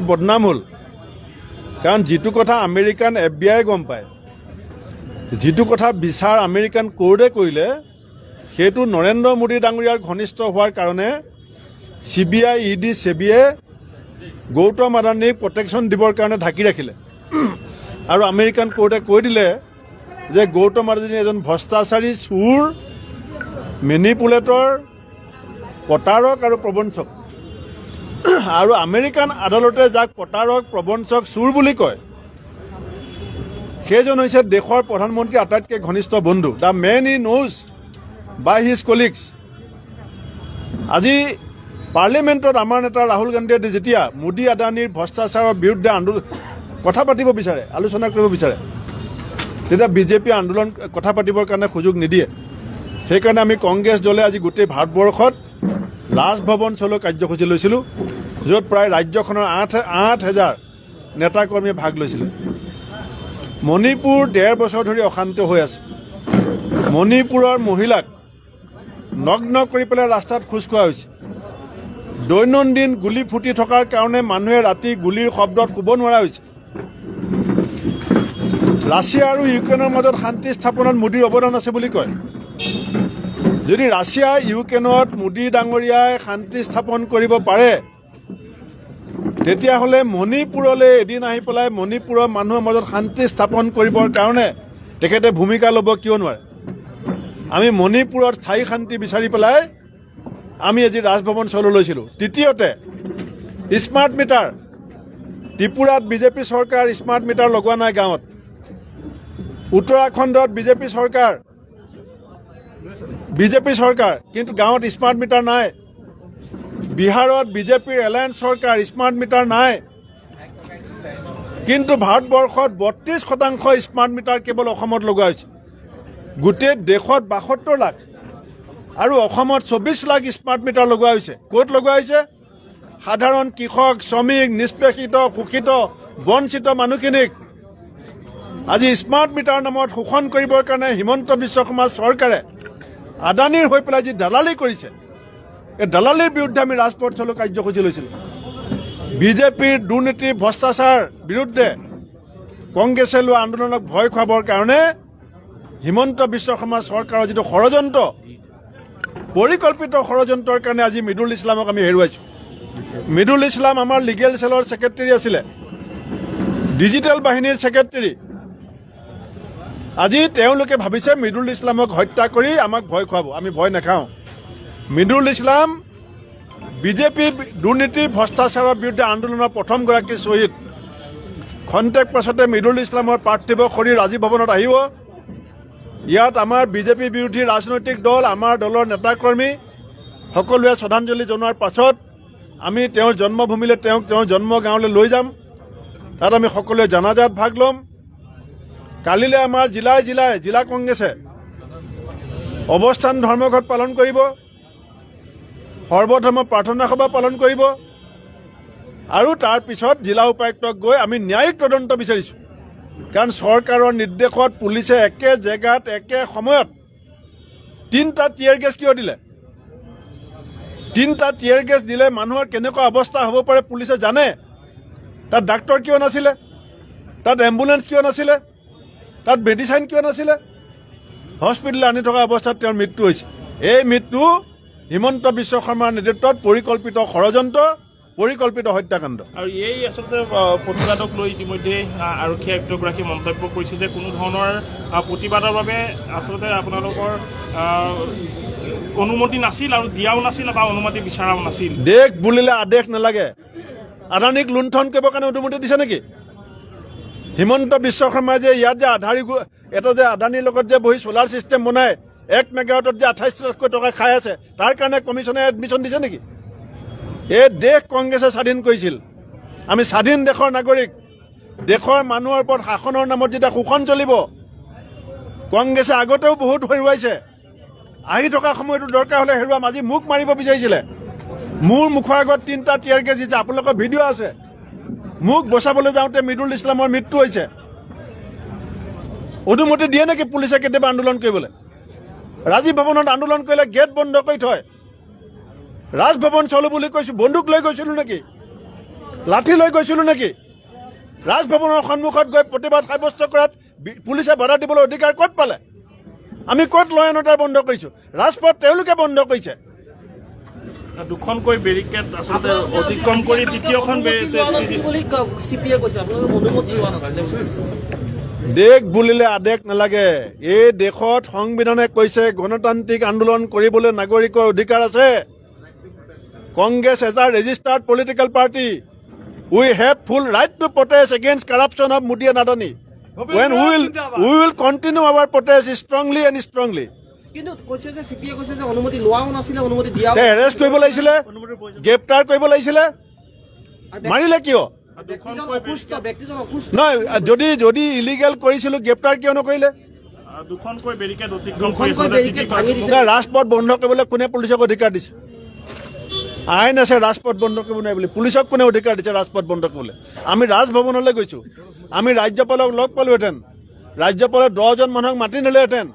বদনাম হ'ল কাৰণ যিটো কথা আমেৰিকান FBI গম পায়, যিটো কথা বিচাৰ আমেৰিকান কোৰ্টে কৰিলে, সেইটো নৰেন্দ্ৰ মোদী ডাঙৰীয়াৰ ঘনিষ্ঠ হোৱাৰ কাৰণে CBI, ED, SEBIয়ে গৌতম আদানীক প্ৰটেকশ্যন দিবৰ কাৰণে ঢাকি ৰাখিলে আৰু আমেৰিকান কোৰ্টে কৈ দিলে যে গৌতম আদানী এজন ভ্ৰষ্টাচাৰী, চোৰ, মেনিপুলেটৰ, প্ৰতাৰক আৰু প্ৰবঞ্চক। আৰু আমেৰিকান আদালতে যাক প্ৰতাৰক, প্ৰবঞ্চক, চোৰ বুলি কয়, সেইজন হৈছে দেশৰ প্ৰধানমন্ত্ৰী আটাইতকৈ ঘনিষ্ঠ বন্ধু, the man he knows by his colleagues. আজি পাৰ্লিমেণ্টত আমাৰ নেতা ৰাহুল গান্ধীয়ে যেতিয়া মোদী আদানীৰ ভ্ৰষ্টাচাৰৰ বিৰুদ্ধে কথা পাতিব বিচাৰে, আলোচনা কৰিব বিচাৰে, তেতিয়া বিজেপিয়ে কথা পাতিবৰ কাৰণে সুযোগ নিদিয়ে। সেইকাৰণে আমি কংগ্ৰেছ দলে আজি গোটেই ভাৰতবৰ্ষত ৰাজভৱন চলোৱা কাৰ্যসূচী লৈছিলোঁ, য'ত প্ৰায় ৰাজ্যখনৰ 8,000 নেতাকৰ্মীয়ে ভাগ লৈছিলে। মণিপুৰ 1.5 বছৰ ধৰি অশান্ত হৈ আছে। মণিপুৰৰ মহিলাক নগ্ন কৰি পেলাই ৰাস্তাত খোজ খোৱা হৈছে। দৈনন্দিন গুলী ফুটি থকাৰ কাৰণে মানুহে ৰাতি গুলীৰ শব্দত শুব নোৱাৰা হৈছে। ৰাছিয়া আৰু ইউক্ৰেইনৰ মাজত শান্তি স্থাপনত মোদীৰ অৱদান আছে বুলি কয়। যদি ৰাছিয়া ইউক্ৰেইনত মোদী ডাঙৰীয়াই শান্তি স্থাপন কৰিব পাৰে, তেতিয়াহ'লে মণিপুৰলৈ এদিন আহি পেলাই মণিপুৰৰ মানুহৰ মাজত শান্তি স্থাপন কৰিবৰ কাৰণে তেখেতে ভূমিকা ল'ব কিয় নোৱাৰে? আমি মণিপুৰত স্থায়ী শান্তি বিচাৰি পেলাই আমি আজি ৰাজভৱন চলো লৈছিলোঁ। তৃতীয়তে, স্মাৰ্ট মিটাৰ। ত্ৰিপুৰাত বিজেপি চৰকাৰ স্মাৰ্ট মিটাৰ লগোৱা নাই গাঁৱত। উত্তৰাখণ্ডত বিজেপি চৰকাৰ কিন্তু গাঁৱত স্মাৰ্ট মিটাৰ নাই। বিহাৰত বিজেপিৰ এলায়েন্স চৰকাৰ, স্মাৰ্ট মিটাৰ নাই। কিন্তু ভাৰতবৰ্ষত 32% স্মাৰ্ট মিটাৰ কেৱল অসমত লগোৱা হৈছে। গোটেই দেশত 72 লাখ আৰু অসমত 24 লাখ স্মাৰ্ট মিটাৰ লগোৱা হৈছে। ক'ত লগোৱা হৈছে? সাধাৰণ কৃষক, শ্ৰমিক, নিষ্পেষিত, শোষিত, বঞ্চিত মানুহখিনিক আজি স্মাৰ্ট মিটাৰ নামত শোষণ কৰিবৰ কাৰণে হিমন্ত বিশ্ব শৰ্মা চৰকাৰে আদানীৰ হৈ পেলাই যি দালালি কৰিছে, এই দালালিৰ বিৰুদ্ধে আমি ৰাজপথ চলো কাৰ্যসূচী লৈছিলোঁ। বিজেপিৰ দুৰ্নীতি, ভ্ৰষ্টাচাৰ বিৰুদ্ধে কংগ্ৰেছে লোৱা আন্দোলনক ভয় খুৱাবৰ কাৰণে হিমন্ত বিশ্ব শৰ্মা চৰকাৰৰ যিটো ষড়যন্ত্ৰ, পৰিকল্পিত ষড়যন্ত্ৰৰ কাৰণে আজি মিদুল ইছলামক আমি হেৰুৱাইছোঁ। মিদুল ইছলাম আমাৰ লিগেল চেলৰ ছেক্ৰেটেৰী আছিলে, ডিজিটেল বাহিনীৰ ছেক্ৰেটেৰী। আজি তেওঁলোকে ভাবিছে মিদুল ইছলামক হত্যা কৰি আমাক ভয় খুৱাব। আমি ভয় নাখাওঁ। মিদুল ইছলাম বিজেপি দুৰ্নীতি ভ্ৰষ্টাচাৰৰ বিৰুদ্ধে আন্দোলনৰ প্ৰথমগৰাকী শ্বহীদ। খন্তেক পাছতে মিদুল ইছলামৰ পাৰ্থিৱ শৰীৰ ৰাজভৱনত আহিব। ইয়াত আমাৰ বিজেপি বিৰোধী ৰাজনৈতিক দল, আমাৰ দলৰ নেতাকৰ্মী সকলোৱে শ্ৰদ্ধাঞ্জলি জনোৱাৰ পাছত আমি তেওঁৰ জন্মভূমিলৈ, তেওঁৰ জন্ম গাঁৱলৈ লৈ যাম। তাত আমি সকলোৱে জানাজাত ভাগ ল'ম। কালিলৈ আমাৰ জিলা কংগ্ৰেছে অৱস্থান ধৰ্মঘট পালন কৰিব, সৰ্বধৰ্ম প্ৰাৰ্থনা সভা পালন কৰিব আৰু তাৰ পিছত জিলা উপায়ুক্তক গৈ আমি ন্যায়িক তদন্ত বিচাৰিছোঁ। কাৰণ চৰকাৰৰ নিৰ্দেশত পুলিচে একে জেগাত একে সময়ত 3টা টিয়াৰ গেছ কিয় দিলে? 3টা টিয়াৰ গেছ দিলে মানুহৰ কেনেকুৱা অৱস্থা হ'ব পাৰে পুলিচে জানে। তাত ডাক্তৰ কিয় নাছিলে? তাত এম্বুলেন্স কিয় নাছিলে? তাত মেডিচাইন কিয় নাছিলে? হস্পিটেললৈ আনি থকা অৱস্থাত তেওঁৰ মৃত্যু হৈছে। এই মৃত্যু হিমন্ত বিশ্ব শৰ্মাৰ নেতৃত্বত পৰিকল্পিত ষড়যন্ত্ৰ, পৰিকল্পিত হত্যাকাণ্ড। আৰু এই আচলতে প্ৰতিবাদক লৈ ইতিমধ্যে আৰক্ষী আয়ুক্তগৰাকীয়ে মন্তব্য কৰিছে যে কোনো ধৰণৰ প্ৰতিবাদৰ বাবে আচলতে আপোনালোকৰ অনুমতি নাছিল আৰু দিয়াও নাছিল বা অনুমতি বিচৰাও নাছিল। দেশ বুলিলে আদেশ নালাগে। আদানীক লুণ্ঠন কৰিবৰ কাৰণে অনুমতি দিছে নেকি? হিমন্ত বিশ্ব শৰ্মাই যে ইয়াত যে এটা যে আদানীৰ লগত যে বহি চ'লাৰ ছিষ্টেম বনাই 1 মেগাৱাটত যে 28 লাখ টকা খাই আছে, তাৰ কাৰণে কমিশ্যনে এডমিশ্যন দিছে নেকি? এই দেশ কংগ্ৰেছে স্বাধীন কৰিছিল। আমি স্বাধীন দেশৰ নাগৰিক। দেশৰ মানুহৰ ওপৰত শাসনৰ নামত যেতিয়া শোষণ চলিব, কংগ্ৰেছে আগতেও বহুত হেৰুৱাইছে। আহি থকা সময়তো দৰকাৰ হ'লে হেৰুৱাম। আজি মোক মাৰিব বিচাৰিছিলে। মোৰ মুখৰ আগত 3টা টিয়াৰ গেছ দিছে, আপোনালোকৰ ভিডিঅ' আছে। মোক বচাবলৈ যাওঁতে মিদুল ইছলামৰ মৃত্যু হৈছে। অনুমতি দিয়ে নেকি পুলিচে কেতিয়াবা আন্দোলন কৰিবলৈ? ৰাজভৱনত আন্দোলন কৰিলে গেট বন্ধ কৰি থয়। ৰাজভৱন চলো বুলি কৈছোঁ, বন্দুক লৈ গৈছিলোঁ নেকি? লাঠি লৈ গৈছিলোঁ নেকি? ৰাজভৱনৰ সন্মুখত গৈ প্ৰতিবাদ সাব্যস্ত কৰাত পুলিচে বাধা দিবলৈ অধিকাৰ ক'ত পালে? আমি ক'ত ল এণ্ড অৰ্ডাৰ বন্ধ কৰিছোঁ? ৰাজপথ তেওঁলোকে বন্ধ কৰিছে। দুখনকৈ বেৰিকেড আচলতে অতিক্ৰম কৰি তৃতীয়খন দেশ বুলিলে আদেশ নালাগে। এই দেশত সংবিধানে কৈছে গণতান্ত্ৰিক আন্দোলন কৰিবলৈ নাগৰিকৰ অধিকাৰ আছে। Congress as a registered political party, we have full right to protest against corruption of Modi and Adani. When we will continue our protest strongly and strongly. কিন্তু কৈছে যে সিপিএ কৈছে যে অনুমতি লোৱাও নাছিলে, অনুমতি দিয়া এৰেষ্ট কৰিব লাগিছিলে, গ্ৰেপ্তাৰ কৰিব লাগিছিলে, মাৰিলে কিয়? নহয়, যদি ইলিগেল কৰিছিলোঁ গ্ৰেপ্তাৰ কিয় নকৰিলে? দুখনকৈ বেৰিকেড অতিক্ৰম কৰি ৰাজপথ বন্ধ কৰিবলৈ কোনে পুলিচক অধিকাৰ দিছে? আইন আছে ৰাজপথ বন্ধ কৰিব নাই বুলি। পুলিচক কোনে অধিকাৰ দিছে ৰাজপথ বন্ধ কৰিবলৈ? আমি ৰাজভৱনলৈ গৈছোঁ, আমি ৰাজ্যপালক লগ পালোহেঁতেন, ৰাজ্যপালে 10জন মানুহক মাতি নিলেহেঁতেন,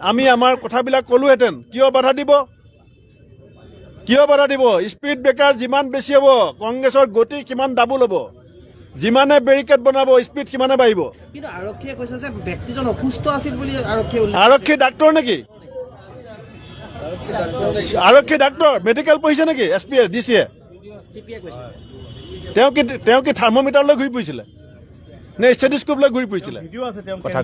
আমি আমাৰ কথাবিলাক ক'লোহেঁতেন। কিয় বাধা দিব? কিয় বাধা দিব? স্পীড ব্ৰেকাৰ যিমান বেছি হ'ব, কংগ্ৰেছৰ গতি কিমান ডাবুল হ'ব। যিমানে বেৰিকেড বনাব স্পীড সিমানে বাঢ়িব। কিন্তু আৰক্ষীয়ে কৈছে যে ব্যক্তিজন অসুস্থ আছিল বুলি আৰক্ষী ডাক্তৰ নেকি? আৰক্ষী ডাক্তৰ মেডিকেল পঢ়িছে নেকি? S P A D C A তেওঁ কি থাৰ্মোমিটাৰ লৈ ঘূৰি ফুৰিছিলে নে ষ্টেথিস্কোপ লৈ ঘূৰি ফুৰিছিলে? কথা